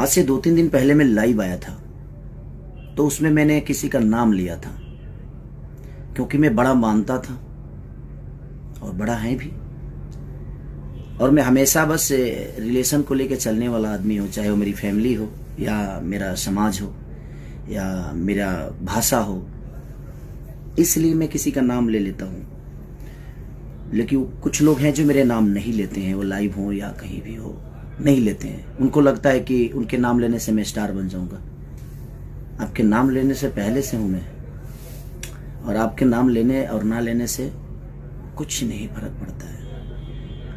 आज से 2-3 दिन पहले मैं लाइव आया था, तो उसमें मैंने किसी का नाम लिया था क्योंकि मैं बड़ा मानता था और बड़ा है भी। और मैं हमेशा बस रिलेशन को लेकर चलने वाला आदमी हूँ, चाहे वो मेरी फैमिली हो या मेरा समाज हो या मेरा भाषा हो, इसलिए मैं किसी का नाम ले लेता हूँ। लेकिन कुछ लोग हैं जो मेरे नाम नहीं लेते हैं, वो लाइव हो या कहीं भी हो, नहीं लेते हैं। उनको लगता है कि उनके नाम लेने से मैं स्टार बन जाऊंगा। आपके नाम लेने से पहले से हूं मैं, और आपके नाम लेने और ना लेने से कुछ नहीं फर्क पड़ता है।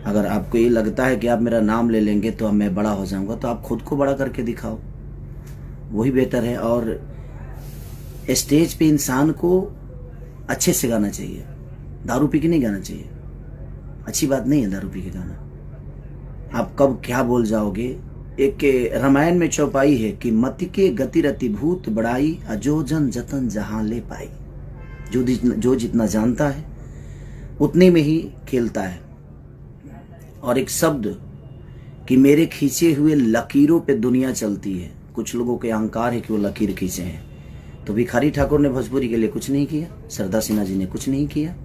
अगर आपको ये लगता है कि आप मेरा नाम ले लेंगे तो मैं बड़ा हो जाऊंगा, तो आप खुद को बड़ा करके दिखाओ, वही बेहतर है। और स्टेज पे इंसान को अच्छे से गाना चाहिए, दारू पी के नहीं गाना चाहिए। अच्छी बात नहीं है दारू पी के गाना। आप कब क्या बोल जाओगे। एक रामायण में चौपाई है कि मति के गति रति भूत बड़ाई, अजो जन जतन जहां ले पाई। जो जितना जानता है उतने में ही खेलता है। और एक शब्द कि मेरे खींचे हुए लकीरों पे दुनिया चलती है। कुछ लोगों के अहंकार है कि वो लकीर खींचे हैं। तो भिखारी ठाकुर ने भोजपुरी के लिए कुछ नहीं किया, सरदा सिन्हा जी ने कुछ नहीं किया,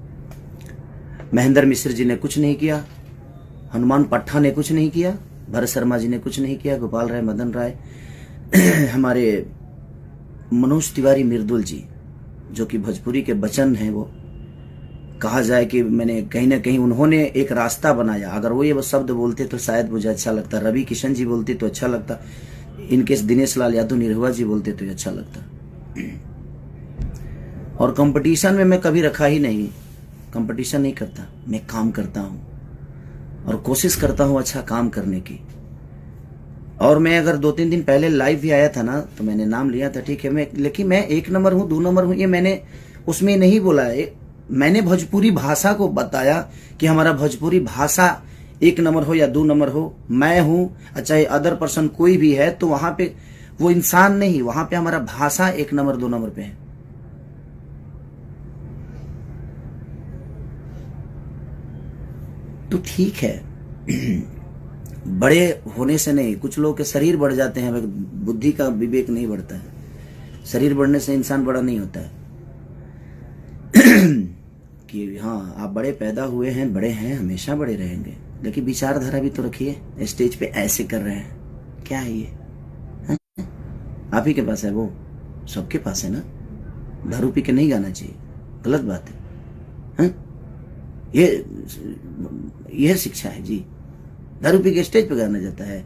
महेंद्र मिश्र जी ने कुछ नहीं किया, हनुमान पट्टा ने कुछ नहीं किया, भरत शर्मा जी ने कुछ नहीं किया, गोपाल राय, मदन राय, हमारे मनोज तिवारी मिर्दुल जी, जो कि भोजपुरी के बचन हैं, वो कहा जाए कि मैंने कहीं ना कहीं उन्होंने एक रास्ता बनाया। अगर वो ये शब्द बोलते तो शायद मुझे अच्छा लगता, रवि किशन जी बोलते तो अच्छा लगता, इनकेस दिनेश लाल यादव निरहुआ जी बोलते तो अच्छा लगता। और कंपटीशन में मैं कभी रखा ही नहीं, कंपटीशन नहीं करता, मैं काम करता हूं और कोशिश करता हूं अच्छा काम करने की। और मैं अगर 2-3 दिन पहले लाइव भी आया था ना, तो मैंने नाम लिया था, ठीक है, लेकिन मैं 1 नंबर हूं, 2 नंबर हूं, ये मैंने उसमें नहीं बोला है। मैंने भोजपुरी भाषा को बताया कि हमारा भोजपुरी भाषा 1 नंबर हो या 2 नंबर हो, मैं हूं चाहे अदर पर्सन कोई भी है, तो वहां पे वो इंसान नहीं, वहां पे हमारा भाषा 1 नंबर 2 नंबर पे है। तो ठीक है, बड़े होने से नहीं, कुछ लोगों के शरीर बढ़ जाते हैं, बुद्धि का विवेक नहीं बढ़ता है। शरीर बढ़ने से इंसान बड़ा नहीं होता है। कि हाँ आप बड़े पैदा हुए हैं, बड़े हैं, हमेशा बड़े रहेंगे, लेकिन विचारधारा भी तो रखिए। स्टेज पे ऐसे कर रहे हैं, क्या है ये? है? आप ही के पास है, वो सबके पास है ना। दारू पी के नहीं गाना चाहिए, गलत बात है। यह शिक्षा है जी। दारू पी के स्टेज पे गाना जाता है,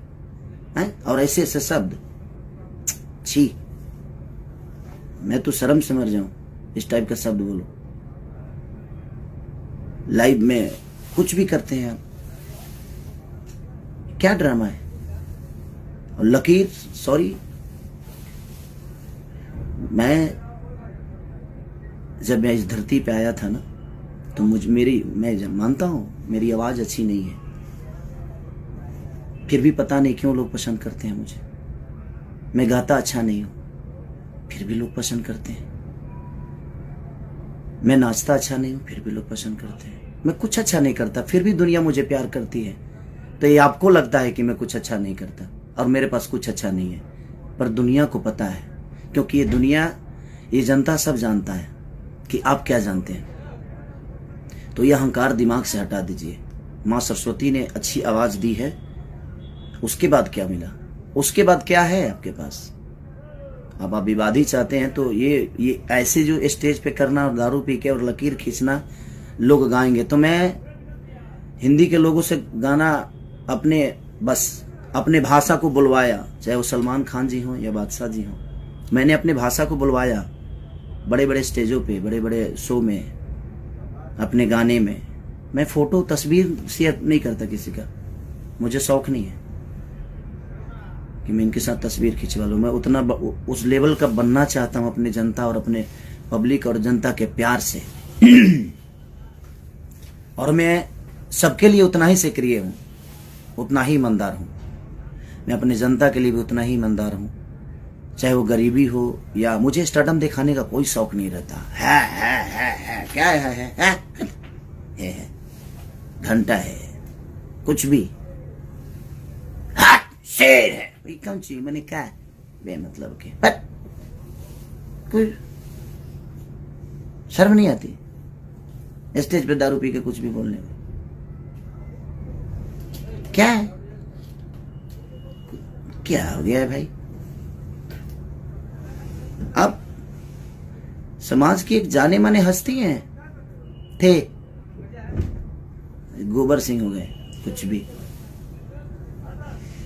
और ऐसे ऐसे शब्द, छी, मैं तो शर्म से मर जाऊं इस टाइप का शब्द बोलो। लाइव में कुछ भी करते हैं आप, क्या ड्रामा है? और लकीर, सॉरी, जब मैं इस धरती पे आया था ना, तो मैं मानता हूं मेरी आवाज अच्छी नहीं है, फिर भी पता नहीं क्यों लोग पसंद करते हैं मुझे। मैं गाता अच्छा नहीं हूं, फिर भी लोग पसंद करते हैं। मैं नाचता अच्छा नहीं हूं, फिर भी लोग पसंद करते हैं। मैं कुछ अच्छा नहीं करता, फिर भी दुनिया मुझे प्यार करती है। तो ये आपको लगता है कि मैं कुछ अच्छा नहीं करता और मेरे पास कुछ अच्छा नहीं है, पर दुनिया को पता है, क्योंकि ये दुनिया, ये जनता सब जानता है कि आप क्या जानते हैं। तो ये अहंकार दिमाग से हटा दीजिए। माँ सरस्वती ने अच्छी आवाज दी है, उसके बाद क्या मिला? उसके बाद क्या है आपके पास? अब आप विवादी चाहते हैं तो ये ऐसे जो स्टेज पे करना और दारू पी के और लकीर खींचना लोग गाएंगे, तो मैं हिंदी के लोगों से गाना अपने भाषा को बुलवाया, चाहे वो सलमान खान जी हों या बादशाह जी हों। मैंने अपने भाषा को बुलवाया बड़े बड़े स्टेजों पे, बड़े बड़े शो में, अपने गाने में। मैं फोटो तस्वीर शेयर नहीं करता किसी का, मुझे शौक नहीं है कि मैं इनके साथ तस्वीर खिंचवा लूं। मैं उतना उस लेवल का बनना चाहता हूं अपने जनता और अपने पब्लिक और जनता के प्यार से। और मैं सबके लिए उतना ही सक्रिय हूं, उतना ही ईमानदार हूं। मैं अपने जनता के लिए भी उतना ही ईमानदार हूं, चाहे वो गरीबी हो या मुझे स्टारडम दिखाने का कोई शौक नहीं रहता। है क्या है घंटा है, कुछ भी शेर है भाई, कौन सी मैंने कहा बेमतलब के, पर कोई शर्म नहीं आती स्टेज पे दारू पी के कुछ भी बोलने में? क्या है, क्या हो गया है भाई? आप समाज की एक जाने माने हस्ती हैं, थे, गोबर सिंह हो गए कुछ भी।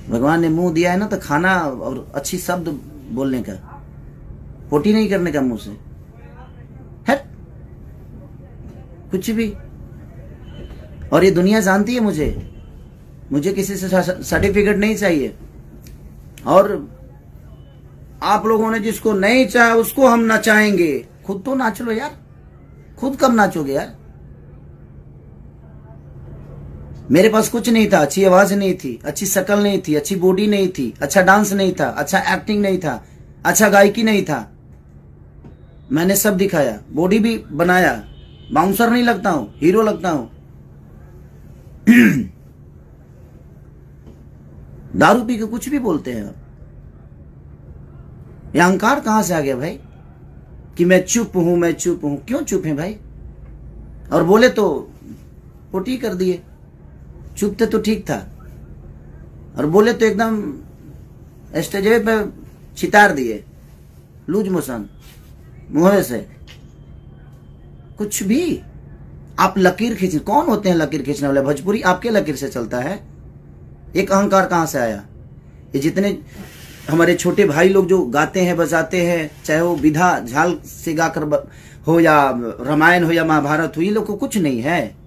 भगवान ने मुंह दिया है ना तो खाना और अच्छी शब्द बोलने का, पोटी नहीं करने का मुंह से, है कुछ भी। और ये दुनिया जानती है मुझे किसी से सर्टिफिकेट नहीं चाहिए। और आप लोगों ने जिसको नहीं चाहा उसको हम नचाएंगे। खुद तो नाच लो यार, खुद कब नाचोगे यार? मेरे पास कुछ नहीं था, अच्छी आवाज नहीं थी, अच्छी शक्ल नहीं थी, अच्छी बॉडी नहीं थी, अच्छा डांस नहीं था, अच्छा एक्टिंग नहीं था, अच्छा गायकी नहीं था। मैंने सब दिखाया, बॉडी भी बनाया, बाउंसर नहीं लगता हूं, हीरो लगता हूं। दारू पी के कुछ भी बोलते हैं आप। ये अहंकार कहां से आ गया भाई कि मैं चुप हूं, मैं चुप हूं? क्यों चुप है भाई? और बोले तो पोटी कर दिए, चुप थे तो ठीक था, और बोले तो एकदम स्टेज पे छितार दिए, लूज मोशन मुंह से। कुछ भी आप लकीर खींच, कौन होते हैं लकीर खींचने वाले? भोजपुरी आपके लकीर से चलता है। एक अहंकार कहां से आया? ये जितने हमारे छोटे भाई लोग जो गाते हैं बजाते हैं, चाहे वो विधा झाल से गाकर हो या रामायण हो या महाभारत हो, ये लोग को कुछ नहीं है।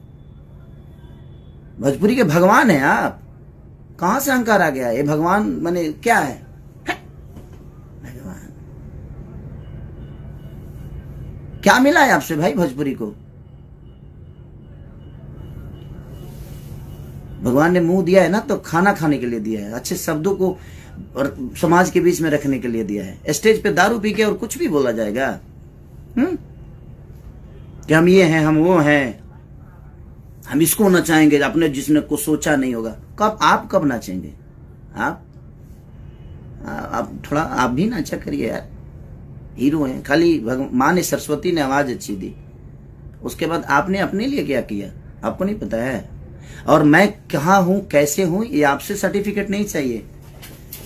भोजपुरी के भगवान है आप। कहां से अहंकार आ गया? ये भगवान माने क्या है? भगवान क्या मिला है आपसे भाई भोजपुरी को? भगवान ने मुंह दिया है ना तो खाना खाने के लिए दिया है, अच्छे शब्दों को और समाज के बीच में रखने के लिए दिया है। स्टेज पे दारू पी के और कुछ भी बोला जाएगा कि हम ये हैं, हम वो हैं, हम इसको नचाएंगे, अपने जिसने को सोचा नहीं होगा। कब आप कब नाचेंगे? आप थोड़ा आप भी नाचा करिए यार, हीरो हैं। खाली माँ ने, सरस्वती ने आवाज अच्छी दी, उसके बाद आपने अपने लिए क्या किया आपको नहीं पता है। और मैं कहाँ हूं, कैसे हूं, ये आपसे सर्टिफिकेट नहीं चाहिए।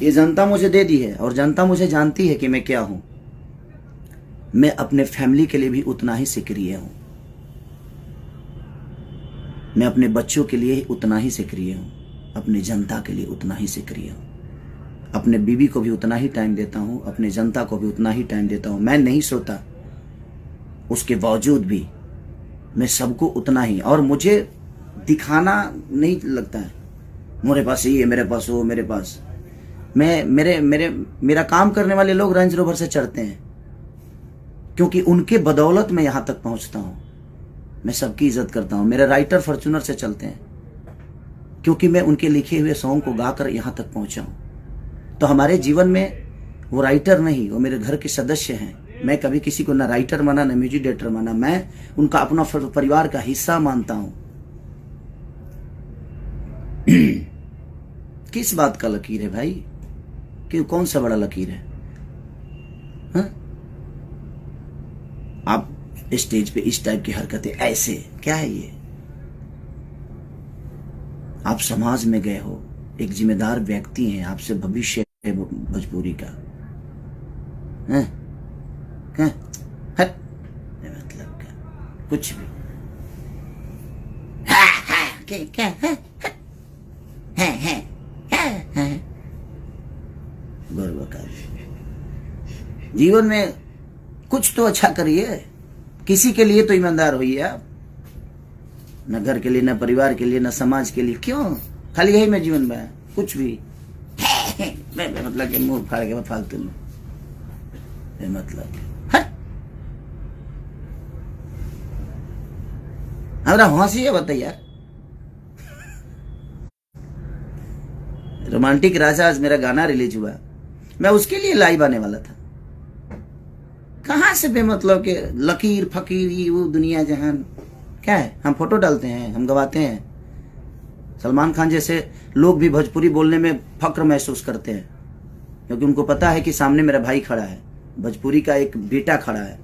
ये जनता मुझे दे दी है और जनता मुझे जानती है कि मैं क्या हूं। मैं अपने फैमिली के लिए भी उतना ही सक्रिय हूं, मैं अपने बच्चों के लिए उतना ही सक्रिय हूं, अपनी जनता के लिए उतना ही सक्रिय हूं, अपने बीवी को भी उतना ही टाइम देता हूं, अपने जनता को भी उतना ही टाइम देता हूं। मैं नहीं सोता, उसके बावजूद भी मैं सबको उतना ही। और मुझे दिखाना नहीं लगता है मेरे पास ये, मेरे पास वो, मेरे पास मेरा काम करने वाले लोग रेंज रोवर से चढ़ते हैं क्योंकि उनके बदौलत मैं यहां तक पहुंचता हूं। मैं सबकी इज्जत करता हूं। मेरे राइटर फॉर्च्यूनर से चलते हैं क्योंकि मैं उनके लिखे हुए सॉन्ग को गाकर यहां तक पहुंचा हूं। तो हमारे जीवन में वो राइटर नहीं, वो मेरे घर के सदस्य हैं। मैं कभी किसी को ना राइटर माना ना म्यूजिक डायरेक्टर माना, मैं उनका अपना परिवार का हिस्सा मानता हूं। किस बात का लकीर है भाई? कि कौन सा बड़ा लकीर है? हा? आप स्टेज पे इस टाइप की हरकतें, ऐसे क्या है ये? आप समाज में गए हो, एक जिम्मेदार व्यक्ति हैं, आपसे भविष्य है भोजपुरी का। मतलब का कुछ भी क्या जीवन में कुछ तो अच्छा करिए, किसी के लिए तो ईमानदार होइए आप। न घर के लिए, न परिवार के लिए, न समाज के लिए। क्यों खाली यही में जीवन में कुछ भी मतलब कि मुंह फाड़ के फालतू में मतलब हमारा हंसी है। बताइए यार, रोमांटिक राजा आज मेरा गाना रिलीज हुआ, मैं उसके लिए लाइव आने वाला था। कहां से बेमतलब के लकीर फकीर, वो दुनिया जहान क्या है? हम फोटो डालते हैं, हम गवाते हैं, सलमान खान जैसे लोग भी भोजपुरी बोलने में फक्र महसूस करते हैं, क्योंकि उनको पता है कि सामने मेरा भाई खड़ा है, भोजपुरी का एक बेटा खड़ा है।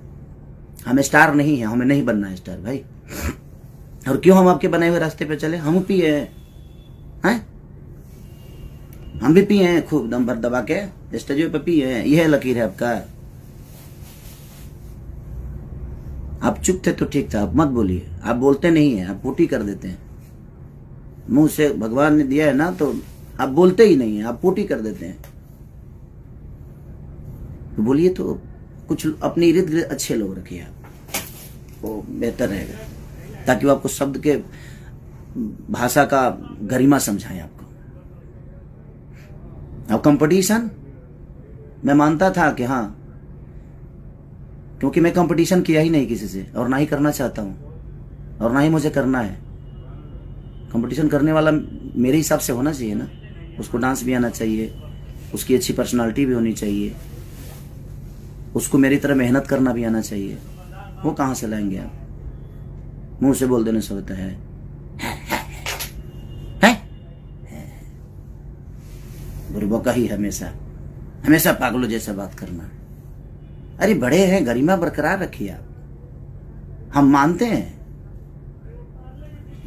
हम स्टार नहीं है, हमें नहीं बनना है स्टार भाई। और क्यों हम आपके बनाए हुए रास्ते पे चले? हम पिए हैं, हम भी पिए हैं खूब दम भर दबा के स्टेज पे पिए हैं। यह लकीर है आपका। आप चुप थे तो ठीक था, आप मत बोलिए। आप बोलते नहीं है, आप पोटी कर देते हैं। मुंह से भगवान ने दिया है ना, तो आप बोलते ही नहीं है, आप पोटी कर देते हैं। तो बोलिए तो कुछ अपने इर्द गिर्द अच्छे लोग रखिए आप, वो बेहतर रहेगा, ताकि वो आपको शब्द के भाषा का गरिमा समझाएं आपको। अब कंपटीशन मैं मानता था कि हाँ, क्योंकि मैं कंपटीशन किया ही नहीं किसी से, और ना ही करना चाहता हूं, और ना ही मुझे करना है। कंपटीशन करने वाला मेरे हिसाब से होना चाहिए ना, उसको डांस भी आना चाहिए, उसकी अच्छी पर्सनालिटी भी होनी चाहिए, उसको मेरी तरह मेहनत करना भी आना चाहिए। वो कहाँ से लाएंगे आप? मुंह से बोल देने से होता है? बुरबका ही हमेशा पागलों जैसा बात करना। अरे बड़े हैं, गरिमा बरकरार रखिए आप। हम मानते हैं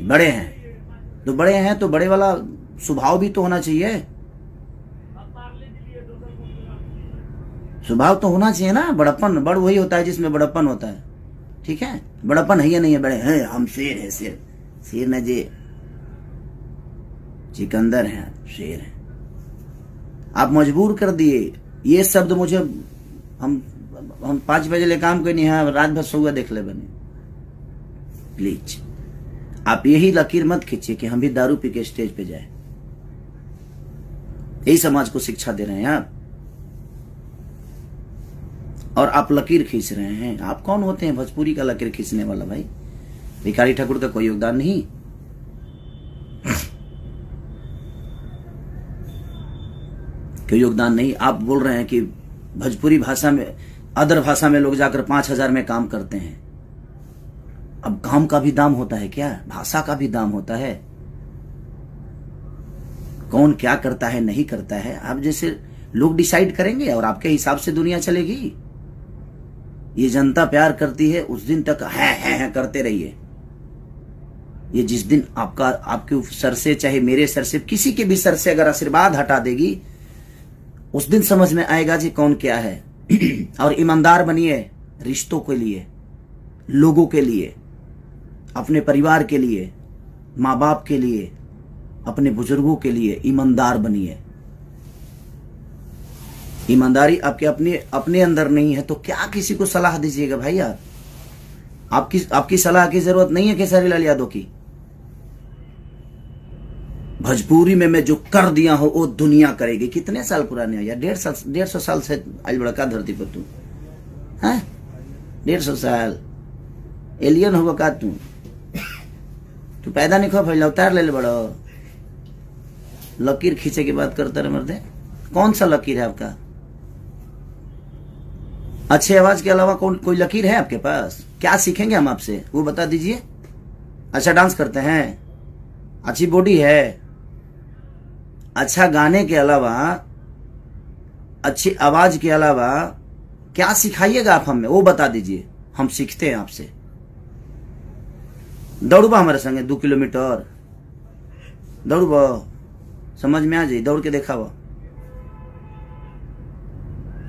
बड़े हैं, तो बड़े वाला स्वभाव भी तो होना चाहिए। स्वभाव तो होना चाहिए ना। बड़प्पन, बड़ वही होता है जिसमें बड़प्पन होता है। ठीक है, बड़प्पन है या नहीं है? बड़े हैं, हम शेर है, शेर न जे चिकंदर हैं, शेर हैं। आप मजबूर कर दिए ये शब्द मुझे। हम 5 बजे ले काम करनी है, रात भर सोगा देख ले बने। प्लीज आप यही लकीर मत खींचिए कि हम भी दारू पी के स्टेज पे जाए। यही समाज को शिक्षा दे रहे हैं आप, और आप लकीर खींच रहे हैं। आप कौन होते हैं भोजपुरी का लकीर खींचने वाला भाई? भिखारी ठाकुर का कोई योगदान नहीं। कोई योगदान नहीं। आप बोल रहे हैं कि भोजपुरी भाषा में, अदर भाषा में लोग जाकर 5,000 में काम करते हैं। अब काम का भी दाम होता है क्या? भाषा का भी दाम होता है। कौन क्या करता है नहीं करता है, आप जैसे लोग डिसाइड करेंगे और आपके हिसाब से दुनिया चलेगी। ये जनता प्यार करती है, उस दिन तक है करते रहिए। ये जिस दिन आपके सर से, चाहे मेरे सर से, किसी के भी सर से अगर आशीर्वाद हटा देगी, उस दिन समझ में आएगा जी कौन क्या है। और ईमानदार बनिए रिश्तों के लिए, लोगों के लिए, अपने परिवार के लिए, माँ बाप के लिए, अपने बुजुर्गों के लिए ईमानदार बनिए। ईमानदारी आपके अपने अंदर नहीं है तो क्या किसी को सलाह दीजिएगा भाई? आपकी सलाह की जरूरत नहीं है केसरी लाल यादव की। भोजपुरी में मैं जो कर दिया हूं वो दुनिया करेगी। कितने साल पुराने हो यार? 150 साल से आज बड़ा का धरती पर तू है? 150 साल एलियन होगा का तू पैदा नहीं खो फैला उतार ले बड़ो। लकीर खींचे की बात करता रहे मर्दे। कौन सा लकीर है आपका? अच्छे आवाज के अलावा कोई लकीर है आपके पास? क्या सीखेंगे हम आपसे, वो बता दीजिए। अच्छा डांस करते हैं, अच्छी बॉडी है, अच्छा गाने के अलावा, अच्छी आवाज के अलावा क्या सिखाइएगा आप हमें, वो बता दीजिए। हम सीखते हैं आपसे। दौड़बा हमारे संगे 2 किलोमीटर दौड़बा, समझ में आ जाए, दौड़ के देखा वो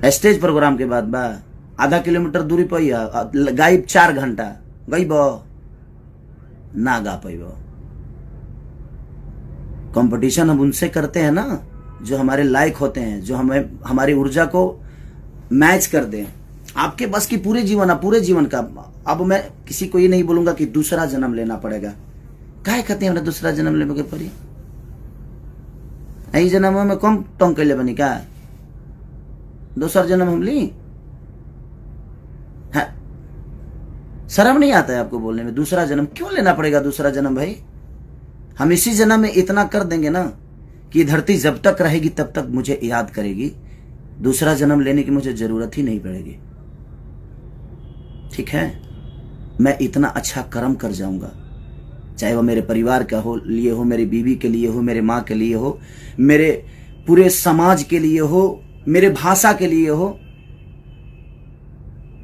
स्टेज प्रोग्राम के बाद बा। आधा किलोमीटर दूरी पर गायब 4 घंटा गईब ना गा पैब। कंपटीशन हम उनसे करते हैं ना जो हमारे लायक होते हैं, जो हमें हमारी ऊर्जा को मैच कर दें। आपके बस की पूरे जीवन का। अब मैं किसी को ये नहीं बोलूंगा कि दूसरा जन्म लेना पड़ेगा। काहे कहते हैं हमरा दूसरा जन्म लेने के पड़ी? यही जन्म में कम तंग कैले बनी का? दूसरा जन्म हम ली है? शर्म नहीं आता है आपको बोलने में? दूसरा जन्म क्यों लेना पड़ेगा? दूसरा जन्म भाई, हम इसी जन्म में इतना कर देंगे ना कि धरती जब तक रहेगी तब तक मुझे याद करेगी। दूसरा जन्म लेने की मुझे जरूरत ही नहीं पड़ेगी। ठीक है, मैं इतना अच्छा कर्म कर जाऊंगा चाहे वो मेरे परिवार का हो लिए हो, मेरी बीवी के लिए हो, मेरे माँ के लिए हो, मेरे पूरे समाज के लिए हो, मेरे भाषा के लिए हो।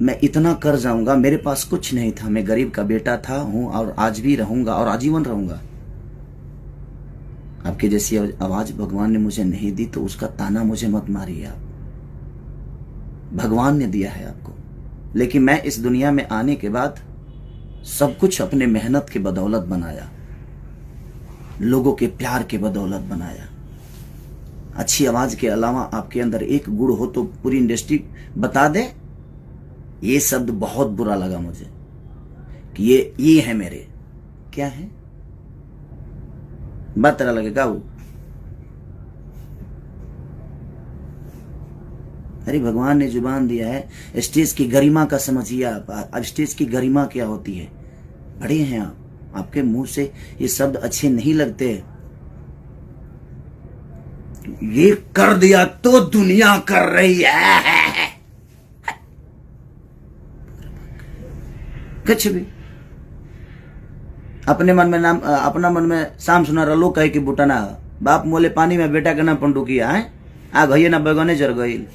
मैं इतना कर जाऊंगा। मेरे पास कुछ नहीं था, मैं गरीब का बेटा था, हूं और आज भी रहूंगा और आजीवन रहूंगा। आपके जैसी आवाज भगवान ने मुझे नहीं दी तो उसका ताना मुझे मत मारिए आप। भगवान ने दिया है आपको। लेकिन मैं इस दुनिया में आने के बाद सब कुछ अपने मेहनत के बदौलत बनाया, लोगों के प्यार के बदौलत बनाया। अच्छी आवाज के अलावा आपके अंदर एक गुण हो तो पूरी इंडस्ट्री बता दे। ये शब्द बहुत बुरा लगा मुझे कि ये है मेरे, क्या है बात तरह लगेगा वो। अरे भगवान ने जुबान दिया है। स्टेज की गरिमा का समझिए आप। अब स्टेज की गरिमा क्या होती है? बड़े हैं आप, आपके मुंह से ये शब्द अच्छे नहीं लगते। ये कर दिया तो दुनिया कर रही है। कुछ भी अपने मन में नाम, अपना मन में शाम सुना रलो कहे कि बुटना बाप मोले पानी में बेटा के नाम पंडुकिया है आ गई ना बैगने जर गई।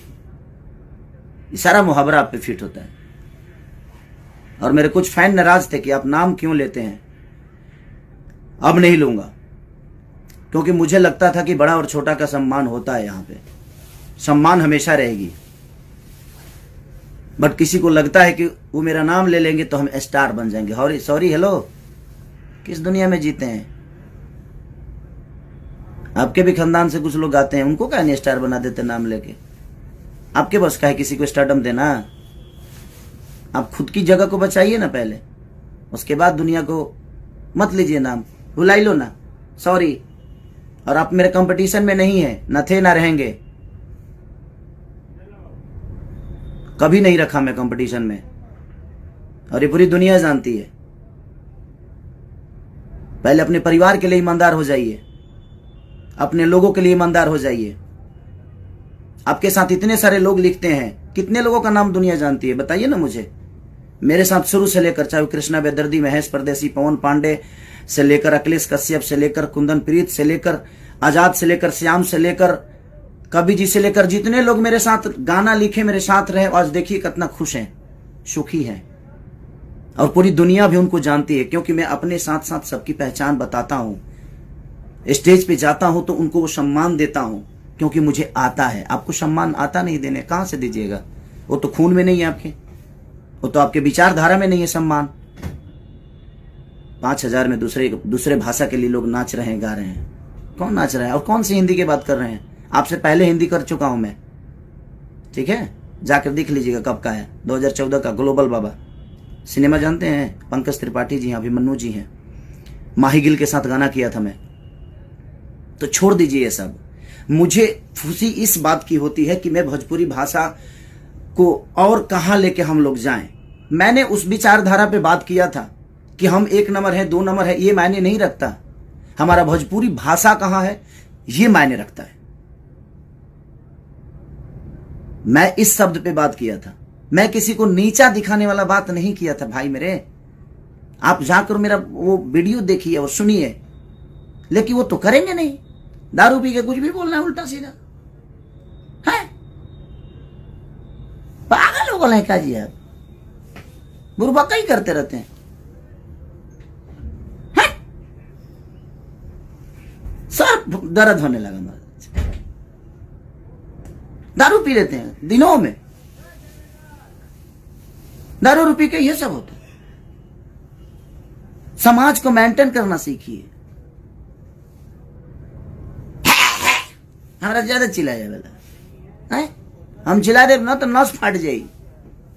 सारा मुहावरा आप पे फिट होता है। और मेरे कुछ फैन नाराज थे कि आप नाम क्यों लेते हैं। अब नहीं लूंगा, क्योंकि मुझे लगता था कि बड़ा और छोटा का सम्मान होता है। यहां पे सम्मान हमेशा रहेगी। बट किसी को लगता है कि वो मेरा नाम ले लेंगे तो हम स्टार बन जाएंगे। सॉरी हेलो, किस दुनिया में जीते हैं? आपके भी खानदान से कुछ लोग आते हैं, उनको क्या नहीं स्टार बना देते नाम लेके? आपके बस का है किसी को स्टारडम देना? आप खुद की जगह को बचाइए ना पहले, उसके बाद दुनिया को मत लीजिए नाम, भुलाई लो ना। सॉरी। और आप मेरे कंपटीशन में नहीं है, न थे ना रहेंगे। कभी नहीं रखा मैं कंपटीशन में, और ये पूरी दुनिया जानती है। पहले अपने परिवार के लिए ईमानदार हो जाइए, अपने लोगों के लिए ईमानदार हो जाइए। आपके साथ इतने सारे लोग लिखते हैं, कितने लोगों का नाम दुनिया जानती है बताइए ना मुझे। मेरे साथ शुरू से लेकर, चाहे कृष्णा बेदर्दी, महेश परदेसी, पवन पांडे से लेकर अखिलेश कश्यप से लेकर कुंदन प्रीत से लेकर आजाद से लेकर श्याम से लेकर कवि जी से लेकर जितने लोग मेरे साथ गाना लिखे, मेरे साथ रहे, आज देखिए कितना खुश हैं, सुखी हैं। और पूरी दुनिया भी उनको जानती है, क्योंकि मैं अपने साथ साथ सबकी पहचान बताता हूं। स्टेज पे जाता हूं तो उनको वो सम्मान देता हूं, क्योंकि मुझे आता है। आपको सम्मान आता नहीं देने, कहां से दीजिएगा? वो तो खून में नहीं है आपके, वो तो आपके विचारधारा में नहीं है सम्मान। 5000 में दूसरे भाषा के लिए लोग नाच रहे हैं, गा रहे हैं। कौन नाच रहा है? और कौन सी हिंदी की बात कर रहे हैं? आपसे पहले हिंदी कर चुका हूं मैं, ठीक है? जाकर देख लीजिएगा कब का है, 2014 का। ग्लोबल बाबा सिनेमा जानते हैं? पंकज त्रिपाठी जी हैं, अभिमन्यु जी हैं, माही गिल के साथ गाना किया था मैं। तो छोड़ दीजिए ये सब। मुझे खुशी इस बात की होती है कि मैं भोजपुरी भाषा को और कहां लेके हम लोग जाएं। मैंने उस विचारधारा पे बात किया था कि हम 1 नंबर है, 2 नंबर है, ये मायने नहीं रखता। हमारा भोजपुरी भाषा कहां है ये मायने रखता है। मैं इस शब्द पे बात किया था। मैं किसी को नीचा दिखाने वाला बात नहीं किया था भाई मेरे। आप जाकर मेरा वो वीडियो देखिए और सुनिए, लेकिन वो तो करेंगे नहीं। दारू पी के कुछ भी बोलना है उल्टा सीधा है। पागल हो गए क्या जी आप? बुरबका ही करते रहते हैं। सब दर्द होने लगा महाराज। दारू पी लेते हैं दिनों में, दारू पी के ये सब होता है। समाज को मेंटेन करना सीखिए। हमारा ज्यादा चिल्लाया वाला है, हम चिल्ला दे ना तो नस फाट जाई।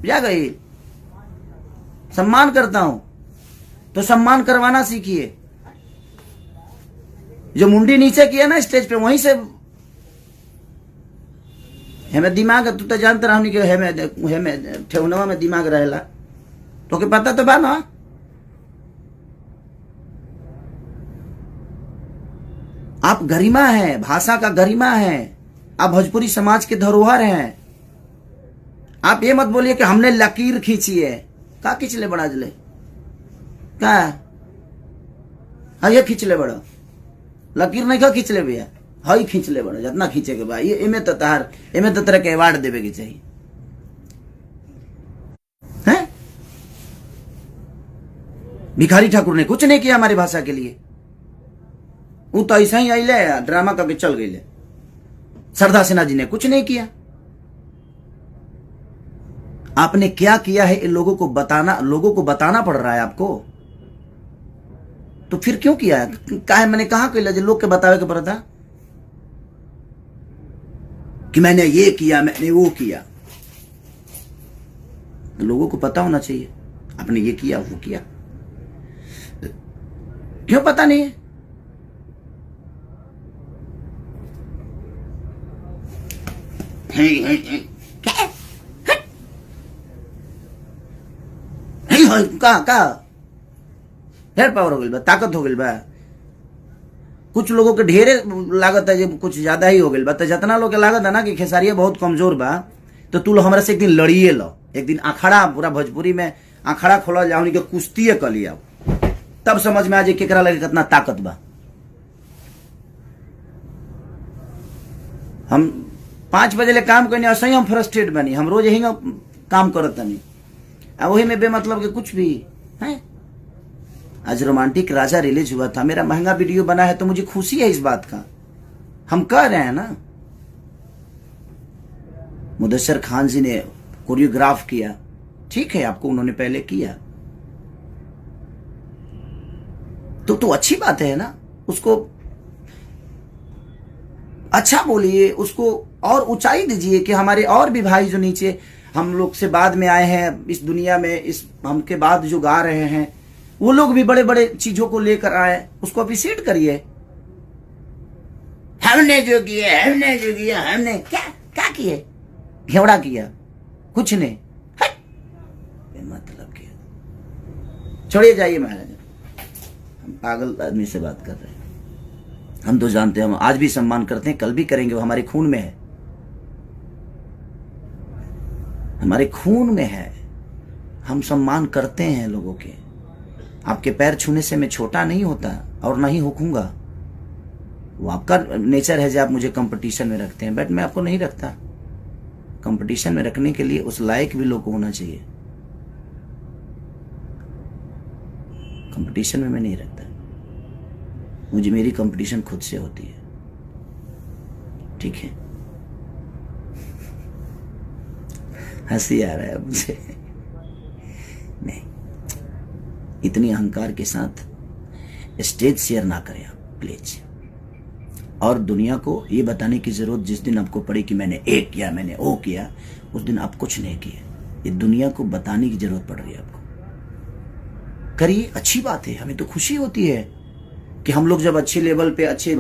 जा गई। सम्मान करता हूं तो सम्मान करवाना सीखिए। जो मुंडी नीचे किया ना स्टेज पे, वहीं से हमें दिमाग, तू तो जानते रहो नहीं कि हमें ठेवनवा में दिमाग रहेला, तो के पता तो बा ना। आप गरिमा है, भाषा का गरिमा है, आप भोजपुरी समाज के धरोहर हैं। आप ये मत बोलिए कि हमने लकीर खींची है। का खींच ले बड़ा जले का हाँ ये खींच ले बड़ा लकीर नहीं का खींच ले भैया, हाँ खींच ले बड़ा जितना खींचे के भाई। एमे तो तेरे के अवार्ड देवे के चाहिए हैं? भिखारी ठाकुर ने कुछ नहीं किया हमारी भाषा के लिए, वो तो ऐसा ही आइले ड्रामा करके चल गई। सरदार सिन्हा जी ने कुछ नहीं किया। आपने क्या किया है लोगों को बताना पड़ रहा है आपको, तो फिर क्यों किया है? काहे मैंने कहा कि लोग के बतावे के पड़ता कि मैंने ये किया मैंने वो किया। तो लोगों को पता होना चाहिए आपने ये किया वो किया, क्यों पता नहीं है? का ढेर पावर हो गई बा, ताकत हो गई बा। कुछ लोगों के ढेरे लागत है, जब कुछ ज्यादा ही हो गई बा। तो जितना लोग के लागत है ना कि खेसारिया बहुत कमजोर बा, तो तू लोग हमारे से एक दिन लड़िए लो, एक दिन अखाड़ा पूरा भोजपुरी में अखाड़ा खोला जाओ, उनके कुश्ती कर लिया, तब समझ में आ जाए केकरा लगे कितना ताकत बा। हम 5 बजे ले काम करने असही हम फ्रस्ट्रेट बनी, हम रोज यही काम करत नहीं, वही में बेमतलब के कुछ भी है। आज रोमांटिक राजा रिलीज हुआ था, मेरा महंगा वीडियो बना है तो मुझे खुशी है इस बात का। हम कह रहे हैं ना, मुदस्सर खान जी ने कोरियोग्राफ किया, ठीक है आपको उन्होंने पहले किया तो अच्छी बात है ना, उसको अच्छा बोलिए, उसको और ऊंचाई दीजिए कि हमारे और भी भाई जो नीचे हम लोग से बाद में आए हैं इस दुनिया में, इस हमके बाद जो गा रहे हैं वो लोग भी बड़े बड़े चीजों को लेकर आए, उसको अप्रिशिएट करिए। हमने जो किया हमने क्या किए, घेवड़ा किया कुछ नहीं, मतलब किया। छोड़िए जाइए महाराज, हम पागल आदमी से बात कर रहे हैं। हम तो जानते हैं, हम आज भी सम्मान करते हैं, कल भी करेंगे, वो हमारे खून में है, हमारे खून में है। हम सम्मान करते हैं लोगों के। आपके पैर छूने से मैं छोटा नहीं होता और नहीं होऊंगा, वो आपका नेचर है जो आप मुझे कंपटीशन में रखते हैं, बट मैं आपको नहीं रखता। कंपटीशन में रखने के लिए उस लायक भी लोग होना चाहिए, कंपटीशन में मैं नहीं रखता। मुझे मेरी कंपटीशन खुद से होती है, ठीक है? हंसी आ रहा है मुझे। नहीं, इतनी अहंकार के साथ स्टेज शेयर ना करें आप प्लीज। और दुनिया को ये बताने की जरूरत जिस दिन आपको पड़ी कि मैंने ये किया मैंने वो किया, उस दिन आप कुछ नहीं किए। ये दुनिया को बताने की जरूरत पड़ रही है आपको। करिए, अच्छी बात है, हमें तो खुशी होती है कि हम लोग जब अच्छे लेवल पे अच्छे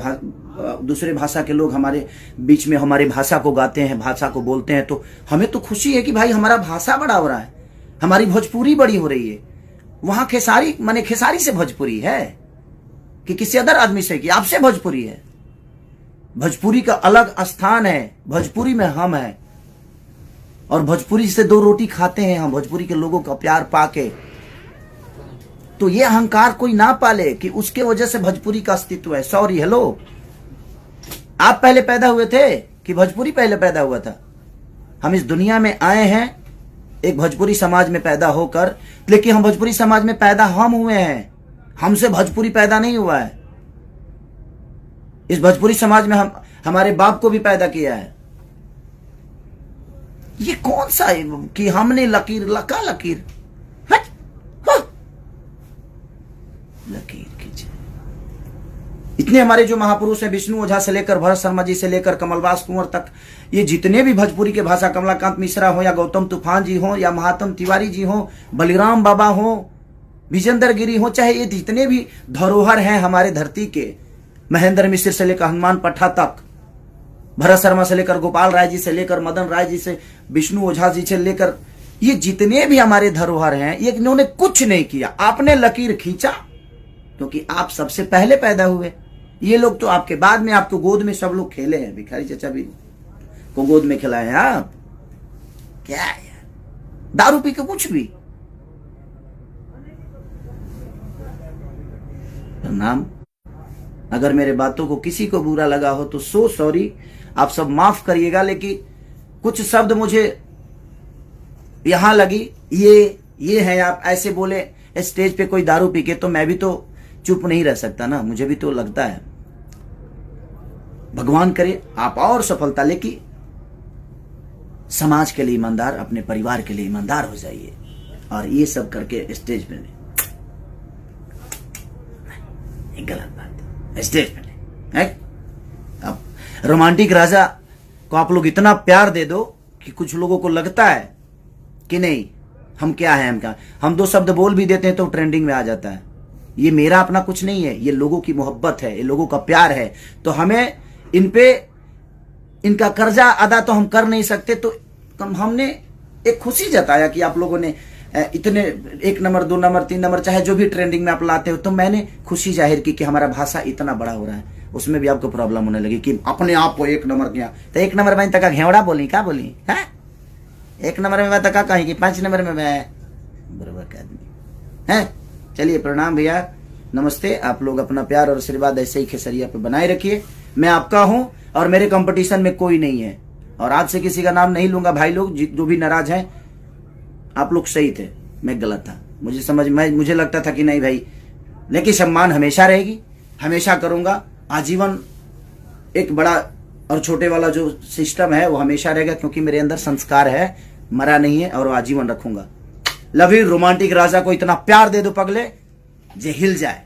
दूसरे भाषा के लोग हमारे बीच में हमारे भाषा को गाते हैं, भाषा को बोलते हैं, तो हमें तो खुशी है कि भाई हमारा भाषा बड़ा हो रहा है, हमारी भोजपुरी बड़ी हो रही है। वहां खेसारी माने खेसारी से भोजपुरी है कि किसी अदर आदमी से, कि आपसे भोजपुरी है। भोजपुरी का अलग स्थान है, भोजपुरी में हम हैं और भोजपुरी से 2 रोटी खाते हैं हम, भोजपुरी के लोगों का प्यार पाके। तो ये अहंकार कोई ना पाले कि उसके वजह से भोजपुरी का अस्तित्व है। सॉरी, हेलो, आप पहले पैदा हुए थे कि भोजपुरी पहले पैदा हुआ था? हम इस दुनिया में आए हैं एक भोजपुरी समाज में पैदा होकर, लेकिन हम भोजपुरी समाज में पैदा हम हुए हैं, हमसे भोजपुरी पैदा नहीं हुआ है। इस भोजपुरी समाज में हमारे बाप को भी पैदा किया है। ये कौन सा है कि हमने लकीर लकीर लकीर खींचे। इतने हमारे जो महापुरुष हैं, विष्णु ओझा से लेकर भरत शर्मा जी से लेकर कमलवास कुंवर तक, ये जितने भी भोजपुरी के भाषा, कमलाकांत मिश्रा हो या गौतम तूफान जी हो या महात्म तिवारी जी हो, बलिराम बाबा हो, विजेंद्र गिरी हो, चाहे ये जितने भी धरोहर हैं हमारे धरती के, महेंद्र मिश्र से लेकर हनुमान पट्टा तक, भरत शर्मा से लेकर गोपाल राय जी से लेकर मदन राय जी से विष्णु ओझा जी से लेकर, ये जितने भी हमारे धरोहर हैं, ये इन्होंने कुछ नहीं किया। आपने लकीर खींचा क्योंकि आप सबसे पहले पैदा हुए। ये लोग तो आपके बाद में, आपको गोद में सब लोग खेले हैं। भिखारी चाचा भी को गोद में खिलाए हैं आप। क्या यार, दारू पी के कुछ भी प्रणाम। अगर मेरे बातों को किसी को बुरा लगा हो तो सो सॉरी, आप सब माफ करिएगा। लेकिन कुछ शब्द मुझे यहां लगी, ये है, आप ऐसे बोले स्टेज पे कोई दारू पी के, तो मैं भी तो चुप नहीं रह सकता ना, मुझे भी तो लगता है। भगवान करे आप और सफलता, लेकिन समाज के लिए ईमानदार, अपने परिवार के लिए ईमानदार हो जाइए। और ये सब करके स्टेज पे नहीं, गलत बात है, स्टेज पे नहीं है। अब रोमांटिक राजा को आप लोग इतना प्यार दे दो कि कुछ लोगों को लगता है कि नहीं हम क्या है, हम क्या, हम दो शब्द बोल भी देते हैं तो ट्रेंडिंग में आ जाता है। ये मेरा अपना कुछ नहीं है, ये लोगों की मोहब्बत है, ये लोगों का प्यार है। तो हमें इन पे इनका कर्जा अदा तो हम कर नहीं सकते, तो हमने एक खुशी जताया कि आप लोगों ने इतने 1 नंबर 2 नंबर 3 नंबर चाहे जो भी ट्रेंडिंग में आप लाते हो, तो मैंने खुशी जाहिर की कि हमारा भाषा इतना बड़ा हो रहा है। उसमें भी आपको प्रॉब्लम होने लगी कि अपने आप को 1 नंबर किया, तो 1 नंबर में तक घेवड़ा बोली, क्या बोली है, 1 नंबर में मैं तक कहीं कि 5 नंबर में मैं बराबर का आदमी है। चलिए प्रणाम भैया, नमस्ते। आप लोग अपना प्यार और आशीर्वाद ऐसे ही खेसरिया पे बनाए रखिए। मैं आपका हूं और मेरे कंपटीशन में कोई नहीं है, और आज से किसी का नाम नहीं लूंगा। भाई लोग जो भी नाराज हैं, आप लोग सही थे, मैं गलत था, मुझे लगता था कि नहीं भाई, लेकिन सम्मान हमेशा रहेगी, हमेशा करूंगा आजीवन। एक बड़ा और छोटे वाला जो सिस्टम है वो हमेशा रहेगा, क्योंकि मेरे अंदर संस्कार है, मरा नहीं है, और वो आजीवन रखूंगा। Love you. रोमांटिक राजा को इतना प्यार दे दो पगले जे हिल जाए।